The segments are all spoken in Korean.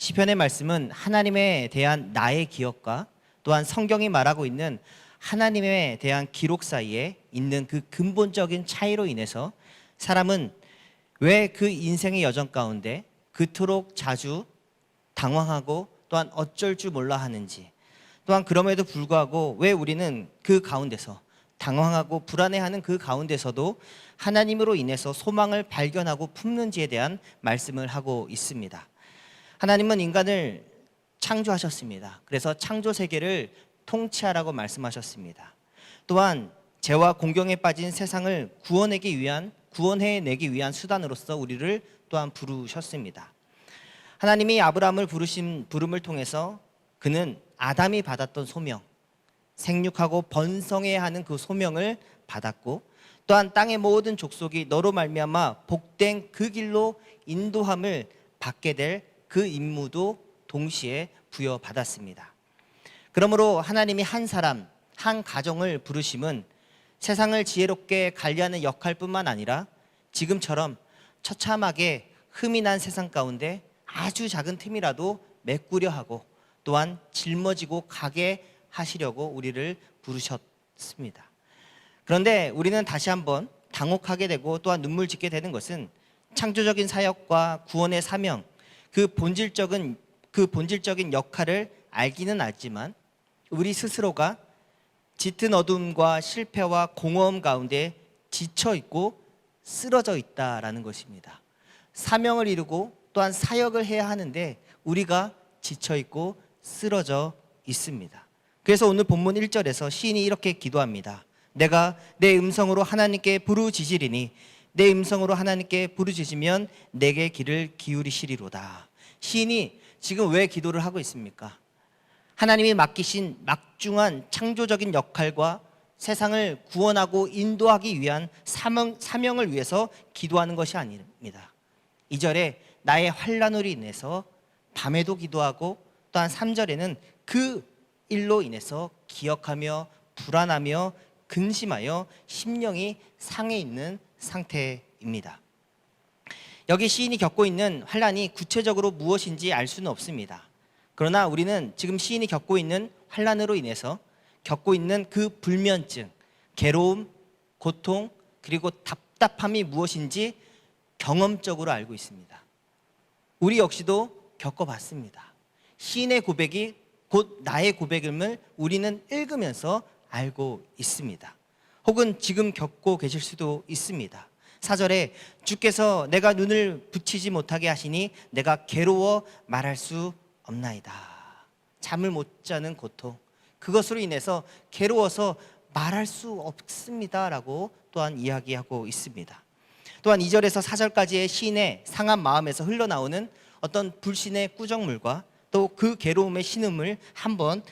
시편의 말씀은 하나님에 대한 나의 기억과 또한 성경이 말하고 있는 하나님에 대한 기록 사이에 있는 그 근본적인 차이로 인해서 사람은 왜 그 인생의 여정 가운데 그토록 자주 당황하고 또한 어쩔 줄 몰라 하는지, 또한 그럼에도 불구하고 왜 우리는 그 가운데서 당황하고 불안해하는 그 가운데서도 하나님으로 인해서 소망을 발견하고 품는지에 대한 말씀을 하고 있습니다. 하나님은 인간을 창조하셨습니다. 그래서 창조 세계를 통치하라고 말씀하셨습니다. 또한 죄와 공경에 빠진 세상을 구원해내기 위한 수단으로서 우리를 또한 부르셨습니다. 하나님이 아브라함을 부르신 부름을 통해서 그는 아담이 받았던 소명, 생육하고 번성해야 하는 그 소명을 받았고, 또한 땅의 모든 족속이 너로 말미암아 복된 그 길로 인도함을 받게 될 그 임무도 동시에 부여받았습니다. 그러므로 하나님이 한 사람, 한 가정을 부르심은 세상을 지혜롭게 관리하는 역할뿐만 아니라 지금처럼 처참하게 흠이 난 세상 가운데 아주 작은 틈이라도 메꾸려 하고 또한 짊어지고 가게 하시려고 우리를 부르셨습니다. 그런데 우리는 다시 한번 당혹하게 되고 또한 눈물 짓게 되는 것은 창조적인 사역과 구원의 사명, 그 본질적인 역할을 알기는 알지만 우리 스스로가 짙은 어둠과 실패와 공허함 가운데 지쳐 있고 쓰러져 있다라는 것입니다. 사명을 이루고 또한 사역을 해야 하는데 우리가 지쳐 있고 쓰러져 있습니다. 그래서 오늘 본문 1절에서 시인이 이렇게 기도합니다. 내가 내 음성으로 하나님께 부르짖으리니 내 음성으로 하나님께 부르짖으면 내게 귀를 기울이시리로다. 시인이 지금 왜 기도를 하고 있습니까? 하나님이 맡기신 막중한 창조적인 역할과 세상을 구원하고 인도하기 위한 사명을 위해서 기도하는 것이 아닙니다. 2절에 나의 환난으로 인해서 밤에도 기도하고, 또한 3절에는 그 일로 인해서 기억하며 불안하며 근심하여 심령이 상해 있는 상태입니다. 여기 시인이 겪고 있는 환난이 구체적으로 무엇인지 알 수는 없습니다. 그러나 우리는 지금 시인이 겪고 있는 환난으로 인해서 겪고 있는 그 불면증, 괴로움, 고통, 그리고 답답함이 무엇인지 경험적으로 알고 있습니다. 우리 역시도 겪어봤습니다. 시인의 고백이 곧 나의 고백임을 우리는 읽으면서 알고 있습니다. 혹은 지금 겪고 계실 수도 있습니다. 4절에 주께서 내가 눈을 붙이지 못하게 하시니 내가 괴로워 말할 수 없나이다. 잠을 못 자는 고통, 그것으로 인해서 괴로워서 말할 수 없습니다 라고 또한 이야기하고 있습니다. 또한 2절에서 4절까지의 시인의 상한 마음에서 흘러나오는 어떤 불신의 꾸정물과 또 그 괴로움의 신음을 한번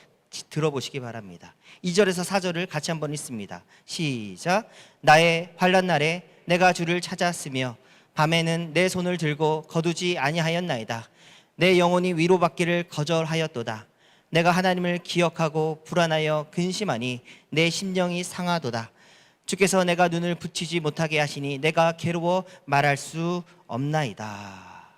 들어보시기 바랍니다. 2절에서 4절을 같이 한번 읽습니다. 시작. 나의 환난 날에 내가 주를 찾았으며 밤에는 내 손을 들고 거두지 아니하였나이다. 내 영혼이 위로받기를 거절하였도다. 내가 하나님을 기억하고 불안하여 근심하니 내 심령이 상하도다. 주께서 내가 눈을 붙이지 못하게 하시니 내가 괴로워 말할 수 없나이다.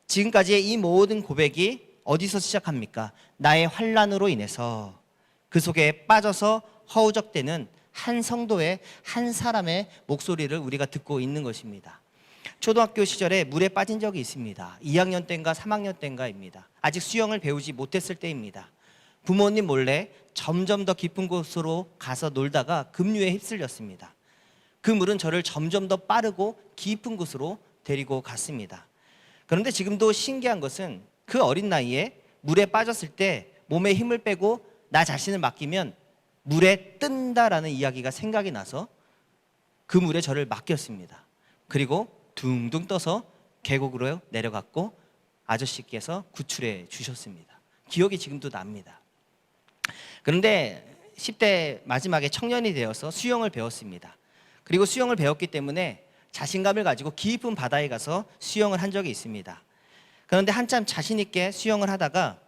지금까지의 이 모든 고백이 어디서 시작합니까? 나의 환난으로 인해서 그 속에 빠져서 허우적대는 한 성도의 한 사람의 목소리를 우리가 듣고 있는 것입니다. 초등학교 시절에 물에 빠진 적이 있습니다. 2학년 때인가 3학년 때인가입니다. 아직 수영을 배우지 못했을 때입니다. 부모님 몰래 점점 더 깊은 곳으로 가서 놀다가 급류에 휩쓸렸습니다. 그 물은 저를 점점 더 빠르고 깊은 곳으로 데리고 갔습니다. 그런데 지금도 신기한 것은 그 어린 나이에 물에 빠졌을 때 몸에 힘을 빼고 나 자신을 맡기면 물에 뜬다라는 이야기가 생각이 나서 그 물에 저를 맡겼습니다. 그리고 둥둥 떠서 계곡으로 내려갔고 아저씨께서 구출해 주셨습니다. 기억이 지금도 납니다. 그런데 10대 마지막에 청년이 되어서 수영을 배웠습니다. 그리고 수영을 배웠기 때문에 자신감을 가지고 깊은 바다에 가서 수영을 한 적이 있습니다. 그런데 한참 자신 있게 수영을 하다가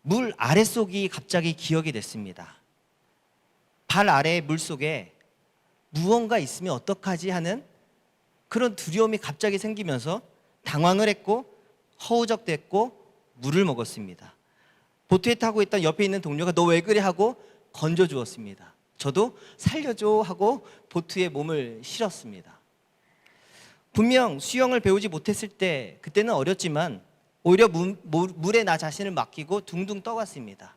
물 아래속이 갑자기 기억이 됐습니다. 발 아래 물속에 무언가 있으면 어떡하지 하는 그런 두려움이 갑자기 생기면서 당황을 했고 허우적댔고 물을 먹었습니다. 보트에 타고 있던 옆에 있는 동료가 너 왜 그래 하고 건져주었습니다. 저도 살려줘 하고 보트에 몸을 실었습니다. 분명 수영을 배우지 못했을 때 그때는 어렸지만 오히려 물에 나 자신을 맡기고 둥둥 떠갔습니다.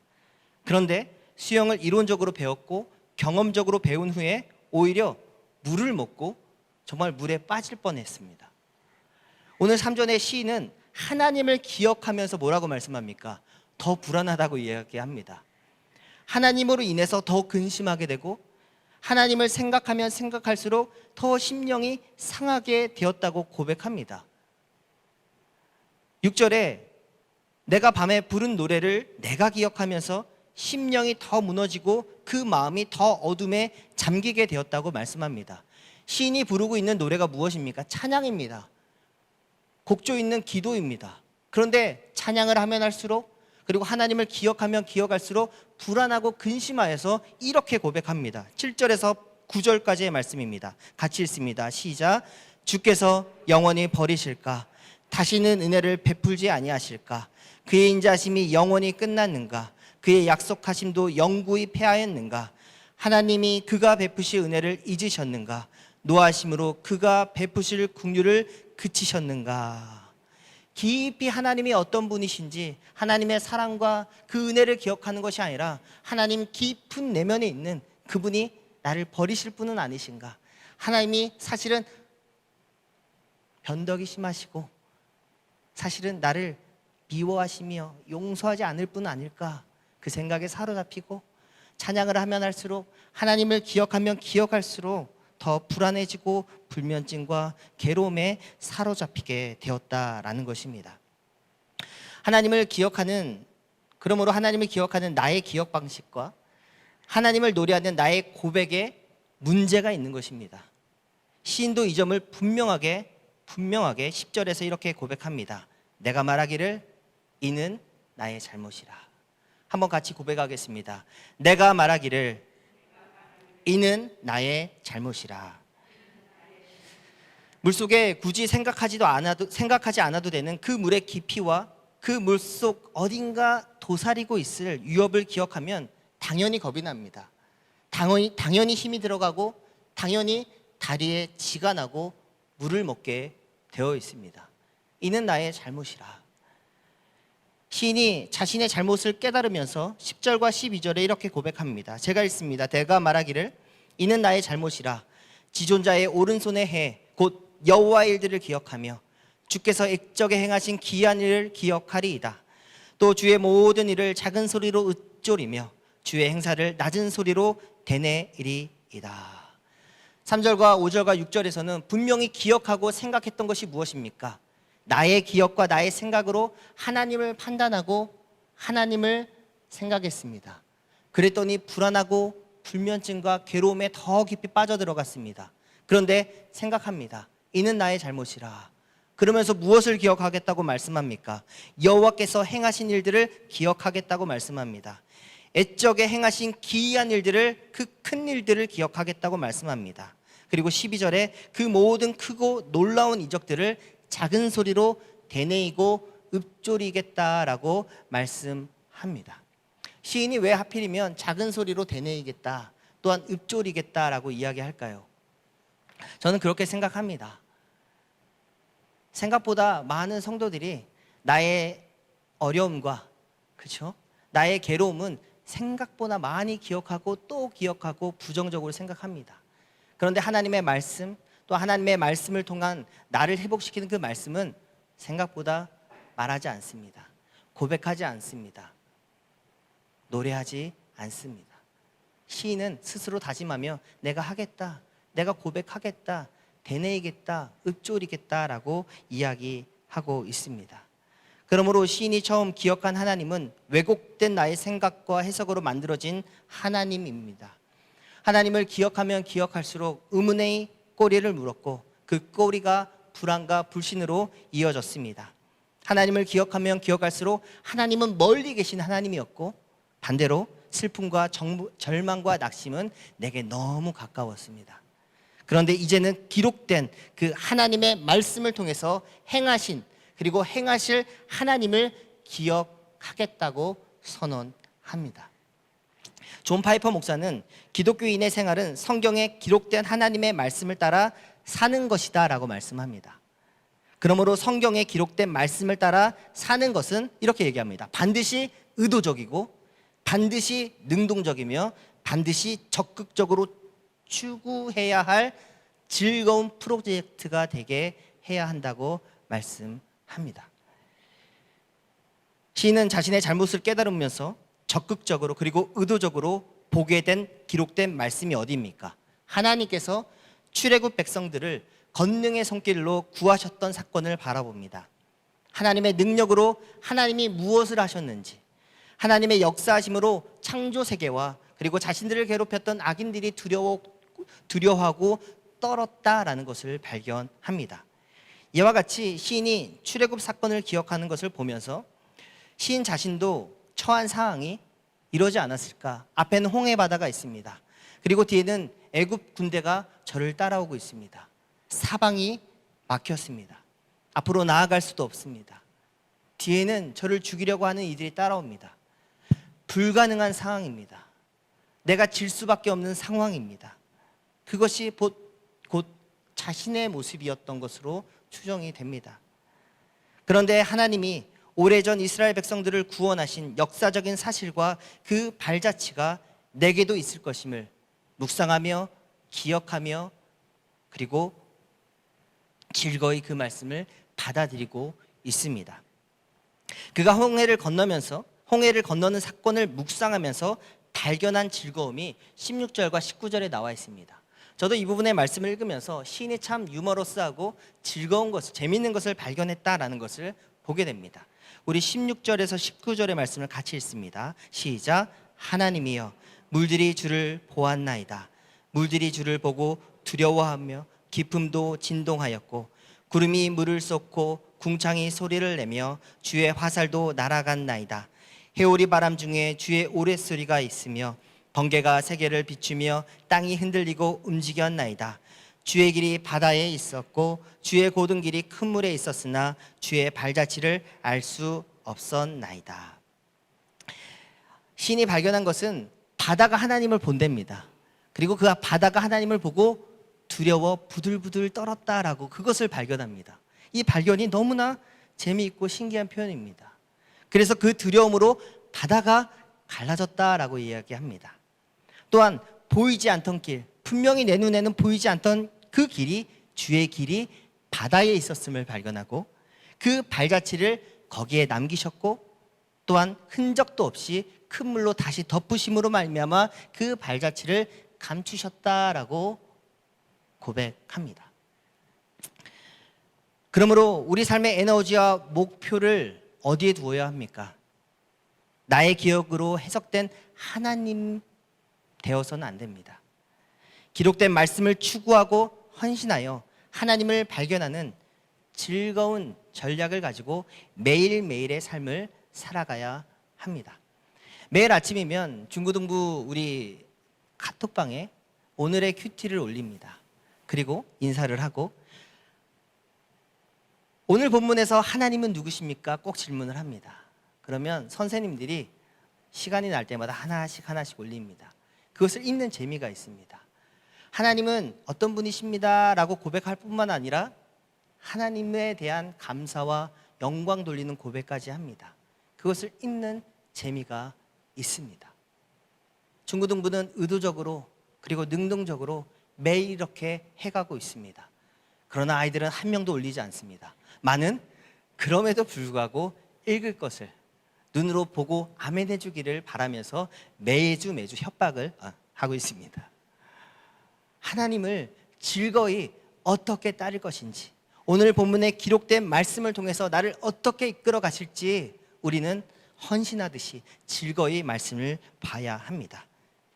그런데 수영을 이론적으로 배웠고 경험적으로 배운 후에 오히려 물을 먹고 정말 물에 빠질 뻔했습니다. 오늘 3절의 시인은 하나님을 기억하면서 뭐라고 말씀합니까? 더 불안하다고 이야기합니다. 하나님으로 인해서 더 근심하게 되고 하나님을 생각하면 생각할수록 더 심령이 상하게 되었다고 고백합니다. 6절에 내가 밤에 부른 노래를 내가 기억하면서 심령이 더 무너지고 그 마음이 더 어둠에 잠기게 되었다고 말씀합니다. 시인이 부르고 있는 노래가 무엇입니까? 찬양입니다. 곡조 있는 기도입니다. 그런데 찬양을 하면 할수록 그리고 하나님을 기억하면 기억할수록 불안하고 근심하여서 이렇게 고백합니다. 7절에서 9절까지의 말씀입니다. 같이 읽습니다. 시작. 주께서 영원히 버리실까? 다시는 은혜를 베풀지 아니하실까? 그의 인자심이 영원히 끝났는가? 그의 약속하심도 영구히 패하였는가? 하나님이 그가 베푸실 은혜를 잊으셨는가? 노하심으로 그가 베푸실 긍휼을 그치셨는가? 깊이 하나님이 어떤 분이신지 하나님의 사랑과 그 은혜를 기억하는 것이 아니라 하나님 깊은 내면에 있는 그분이 나를 버리실 분은 아니신가? 하나님이 사실은 변덕이 심하시고 사실은 나를 미워하시며 용서하지 않을 분 아닐까? 그 생각에 사로잡히고 찬양을 하면 할수록 하나님을 기억하면 기억할수록 더 불안해지고 불면증과 괴로움에 사로잡히게 되었다라는 것입니다. 그러므로 하나님을 기억하는 나의 기억 방식과 하나님을 노래하는 나의 고백에 문제가 있는 것입니다. 시인도 이 점을 분명하게 10절에서 이렇게 고백합니다. 내가 말하기를 이는 나의 잘못이라. 한번 같이 고백하겠습니다. 내가 말하기를 이는 나의 잘못이라. 물속에 굳이 생각하지 않아도 되는 그 물의 깊이와 그 물속 어딘가 도사리고 있을 위협을 기억하면 당연히 겁이 납니다. 당연히 힘이 들어가고 당연히 다리에 지가 나고 물을 먹게 되어 있습니다. 이는 나의 잘못이라. 시인이 자신의 잘못을 깨달으면서 10절과 12절에 이렇게 고백합니다. 제가 읽습니다. 내가 말하기를 이는 나의 잘못이라. 지존자의 오른손의 해 곧 여호와의 일들을 기억하며 주께서 액적에 행하신 기이한 일을 기억하리이다. 또 주의 모든 일을 작은 소리로 읊조리며 주의 행사를 낮은 소리로 되뇌이리이다. 3절과 5절과 6절에서는 분명히 기억하고 생각했던 것이 무엇입니까? 나의 기억과 나의 생각으로 하나님을 판단하고 하나님을 생각했습니다. 그랬더니 불안하고 불면증과 괴로움에 더 깊이 빠져들어갔습니다. 그런데 생각합니다. 이는 나의 잘못이라. 그러면서 무엇을 기억하겠다고 말씀합니까? 여호와께서 행하신 일들을 기억하겠다고 말씀합니다. 애적에 행하신 기이한 일들을, 그 큰 일들을 기억하겠다고 말씀합니다. 그리고 12절에 그 모든 크고 놀라운 이적들을 작은 소리로 되뇌이고 읊조리겠다라고 말씀합니다. 시인이 왜 하필이면 작은 소리로 되뇌이겠다, 또한 읊조리겠다라고 이야기할까요? 저는 그렇게 생각합니다. 생각보다 많은 성도들이 나의 어려움과 그렇죠? 나의 괴로움은 생각보다 많이 기억하고 또 기억하고 부정적으로 생각합니다. 그런데 하나님의 말씀, 또 하나님의 말씀을 통한 나를 회복시키는 그 말씀은 생각보다 말하지 않습니다. 고백하지 않습니다. 노래하지 않습니다. 시인은 스스로 다짐하며 내가 하겠다, 내가 고백하겠다, 되뇌이겠다, 읊조리겠다라고 이야기하고 있습니다. 그러므로 시인이 처음 기억한 하나님은 왜곡된 나의 생각과 해석으로 만들어진 하나님입니다. 하나님을 기억하면 기억할수록 의문의 꼬리를 물었고 그 꼬리가 불안과 불신으로 이어졌습니다. 하나님을 기억하면 기억할수록 하나님은 멀리 계신 하나님이었고 반대로 슬픔과 절망과 낙심은 내게 너무 가까웠습니다. 그런데 이제는 기록된 그 하나님의 말씀을 통해서 행하신 그리고 행하실 하나님을 기억하겠다고 선언합니다. 존 파이퍼 목사는 기독교인의 생활은 성경에 기록된 하나님의 말씀을 따라 사는 것이다 라고 말씀합니다. 그러므로 성경에 기록된 말씀을 따라 사는 것은 이렇게 얘기합니다. 반드시 의도적이고 반드시 능동적이며 반드시 적극적으로 추구해야 할 즐거운 프로젝트가 되게 해야 한다고 말씀합니다. 시인은 자신의 잘못을 깨달으면서 적극적으로 그리고 의도적으로 보게 된 기록된 말씀이 어디입니까? 하나님께서 출애굽 백성들을 권능의 손길로 구하셨던 사건을 바라봅니다. 하나님의 능력으로 하나님이 무엇을 하셨는지, 하나님의 역사하심으로 창조 세계와 그리고 자신들을 괴롭혔던 악인들이 두려워하고 떨었다라는 것을 발견합니다. 이와 같이 시인이 출애굽 사건을 기억하는 것을 보면서 시인 자신도 처한 상황이 이러지 않았을까? 앞에는 홍해 바다가 있습니다. 그리고 뒤에는 애굽 군대가 저를 따라오고 있습니다. 사방이 막혔습니다. 앞으로 나아갈 수도 없습니다. 뒤에는 저를 죽이려고 하는 이들이 따라옵니다. 불가능한 상황입니다. 내가 질 수밖에 없는 상황입니다. 그것이 곧 자신의 모습이었던 것으로 추정이 됩니다. 그런데 하나님이 오래전 이스라엘 백성들을 구원하신 역사적인 사실과 그 발자취가 내게도 있을 것임을 묵상하며 기억하며 그리고 즐거이 그 말씀을 받아들이고 있습니다. 그가 홍해를 건너는 사건을 묵상하면서 발견한 즐거움이 16절과 19절에 나와 있습니다. 저도 이 부분의 말씀을 읽으면서 시인이 참 유머러스하고 즐거운 것을, 재미있는 것을 발견했다라는 것을 보게 됩니다. 우리 16절에서 19절의 말씀을 같이 읽습니다. 시작. 하나님이여 물들이 주를 보았나이다. 물들이 주를 보고 두려워하며 기품도 진동하였고 구름이 물을 쏟고 궁창이 소리를 내며 주의 화살도 날아갔나이다. 해오리 바람 중에 주의 오랫소리가 있으며 번개가 세계를 비추며 땅이 흔들리고 움직였나이다. 주의 길이 바다에 있었고 주의 고든 길이 큰 물에 있었으나 주의 발자취를 알 수 없었나이다. 시인이 발견한 것은 바다가 하나님을 본답니다. 그리고 그 바다가 하나님을 보고 두려워 부들부들 떨었다라고 그것을 발견합니다. 이 발견이 너무나 재미있고 신기한 표현입니다. 그래서 그 두려움으로 바다가 갈라졌다라고 이야기합니다. 또한 보이지 않던 길, 분명히 내 눈에는 보이지 않던 그 길이 주의 길이 바다에 있었음을 발견하고 그 발자취를 거기에 남기셨고 또한 흔적도 없이 큰 물로 다시 덮으심으로 말미암아 그 발자취를 감추셨다라고 고백합니다. 그러므로 우리 삶의 에너지와 목표를 어디에 두어야 합니까? 나의 기억으로 해석된 하나님 되어서는 안 됩니다. 기록된 말씀을 추구하고 헌신하여 하나님을 발견하는 즐거운 전략을 가지고 매일매일의 삶을 살아가야 합니다. 매일 아침이면 중고등부 우리 카톡방에 오늘의 큐티를 올립니다. 그리고 인사를 하고 오늘 본문에서 하나님은 누구십니까? 꼭 질문을 합니다. 그러면 선생님들이 시간이 날 때마다 하나씩 올립니다. 그것을 읽는 재미가 있습니다. 하나님은 어떤 분이십니다 라고 고백할 뿐만 아니라 하나님에 대한 감사와 영광 돌리는 고백까지 합니다. 그것을 읽는 재미가 있습니다. 중고등부는 의도적으로 그리고 능동적으로 매일 이렇게 해가고 있습니다. 그러나 아이들은 한 명도 올리지 않습니다. 많은 그럼에도 불구하고 읽을 것을 눈으로 보고 아멘 해주기를 바라면서 매주 협박을 하고 있습니다. 하나님을 즐거이 어떻게 따를 것인지, 오늘 본문에 기록된 말씀을 통해서 나를 어떻게 이끌어 가실지 우리는 헌신하듯이 즐거이 말씀을 봐야 합니다.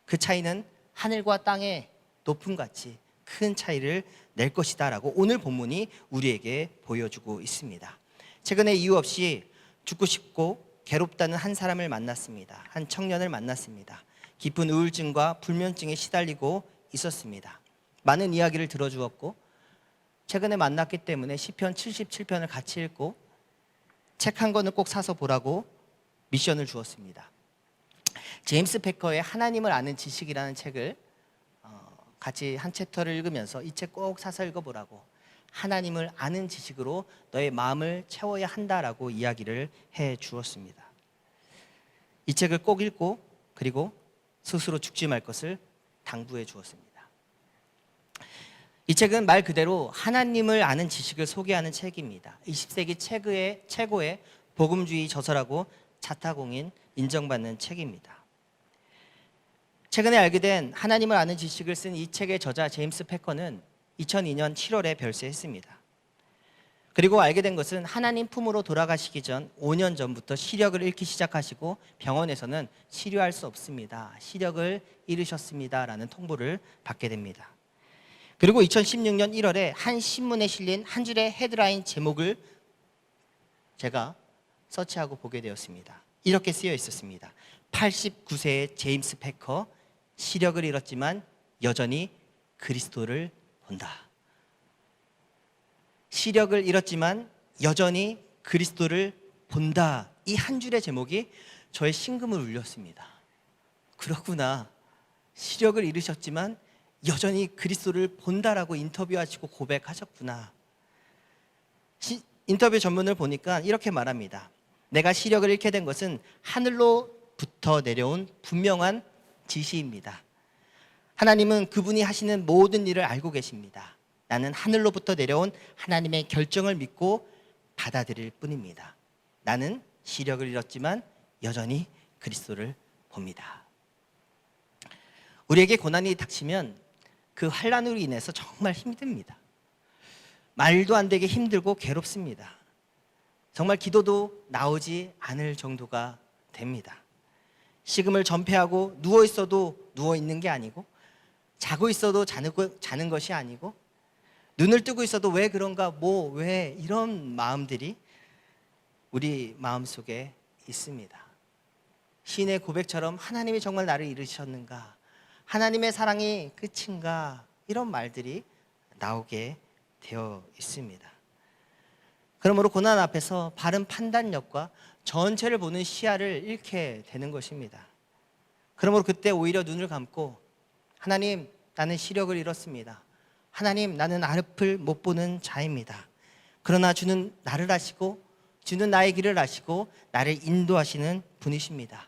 그 차이는 하늘과 땅의 높음같이 큰 차이를 낼 것이다 라고 오늘 본문이 우리에게 보여주고 있습니다. 최근에 이유 없이 죽고 싶고 괴롭다는 한 사람을 만났습니다. 한 청년을 만났습니다. 깊은 우울증과 불면증에 시달리고 있었습니다. 많은 이야기를 들어주었고 최근에 만났기 때문에 시편 77편을 같이 읽고 책 한 권을 꼭 사서 보라고 미션을 주었습니다. 제임스 패커의 하나님을 아는 지식이라는 책을 같이 한 챕터를 읽으면서 이 책 꼭 사서 읽어보라고, 하나님을 아는 지식으로 너의 마음을 채워야 한다라고 이야기를 해 주었습니다. 이 책을 꼭 읽고 그리고 스스로 죽지 말 것을 당부해 주었습니다. 이 책은 말 그대로 하나님을 아는 지식을 소개하는 책입니다. 20세기 최고의 복음주의 저서라고 자타공인 인정받는 책입니다. 최근에 알게 된 하나님을 아는 지식을 쓴 이 책의 저자 제임스 패커는 2002년 7월에 별세했습니다. 그리고 알게 된 것은 하나님 품으로 돌아가시기 전 5년 전부터 시력을 잃기 시작하시고 병원에서는 치료할 수 없습니다, 시력을 잃으셨습니다 라는 통보를 받게 됩니다. 그리고 2016년 1월에 한 신문에 실린 한 줄의 헤드라인 제목을 제가 서치하고 보게 되었습니다. 이렇게 쓰여 있었습니다. 89세의 제임스 패커, 시력을 잃었지만 여전히 그리스도를 본다. 시력을 잃었지만 여전히 그리스도를 본다. 이 한 줄의 제목이 저의 심금을 울렸습니다. 그렇구나. 시력을 잃으셨지만 여전히 그리스도를 본다라고 인터뷰하시고 고백하셨구나. 인터뷰 전문을 보니까 이렇게 말합니다. 내가 시력을 잃게 된 것은 하늘로부터 내려온 분명한 지시입니다. 하나님은 그분이 하시는 모든 일을 알고 계십니다. 나는 하늘로부터 내려온 하나님의 결정을 믿고 받아들일 뿐입니다. 나는 시력을 잃었지만 여전히 그리스도를 봅니다. 우리에게 고난이 닥치면 그 환난으로 인해서 정말 힘듭니다. 말도 안 되게 힘들고 괴롭습니다. 정말 기도도 나오지 않을 정도가 됩니다. 식음을 전폐하고 누워 있어도 누워 있는 게 아니고, 자고 있어도 자는 것이 아니고, 눈을 뜨고 있어도 왜 그런가, 왜 이런 마음들이 우리 마음속에 있습니다. 시인의 고백처럼 하나님이 정말 나를 잃으셨는가, 하나님의 사랑이 끝인가, 이런 말들이 나오게 되어 있습니다. 그러므로 고난 앞에서 바른 판단력과 전체를 보는 시야를 잃게 되는 것입니다. 그러므로 그때 오히려 눈을 감고, 하나님, 나는 시력을 잃었습니다. 하나님, 나는 앞을 못 보는 자입니다. 그러나 주는 나를 아시고 주는 나의 길을 아시고 나를 인도하시는 분이십니다.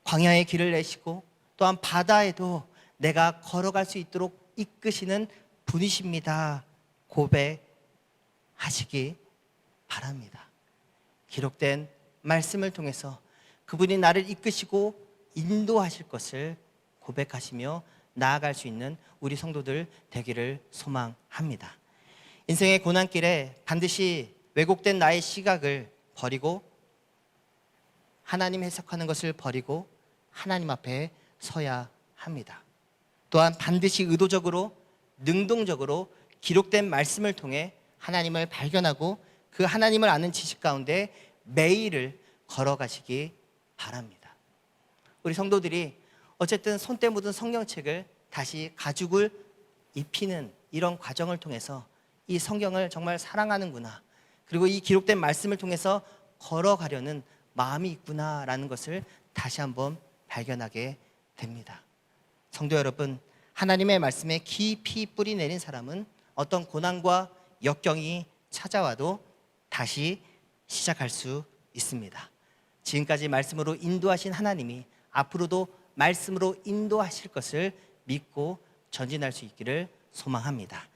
광야의 길을 내시고 또한 바다에도 내가 걸어갈 수 있도록 이끄시는 분이십니다. 고백하시기 바랍니다. 기록된 말씀을 통해서 그분이 나를 이끄시고 인도하실 것을 고백하시며 나아갈 수 있는 우리 성도들 되기를 소망합니다. 인생의 고난길에 반드시 왜곡된 나의 시각을 버리고 하나님 해석하는 것을 버리고 하나님 앞에 서야 합니다. 또한 반드시 의도적으로 능동적으로 기록된 말씀을 통해 하나님을 발견하고 그 하나님을 아는 지식 가운데 매일을 걸어가시기 바랍니다. 우리 성도들이 어쨌든 손때 묻은 성경책을 다시 가죽을 입히는 이런 과정을 통해서 이 성경을 정말 사랑하는구나, 그리고 이 기록된 말씀을 통해서 걸어가려는 마음이 있구나라는 것을 다시 한번 발견하게 됩니다. 성도 여러분, 하나님의 말씀에 깊이 뿌리 내린 사람은 어떤 고난과 역경이 찾아와도 다시 시작할 수 있습니다. 지금까지 말씀으로 인도하신 하나님이 앞으로도 말씀으로 인도하실 것을 믿고 전진할 수 있기를 소망합니다.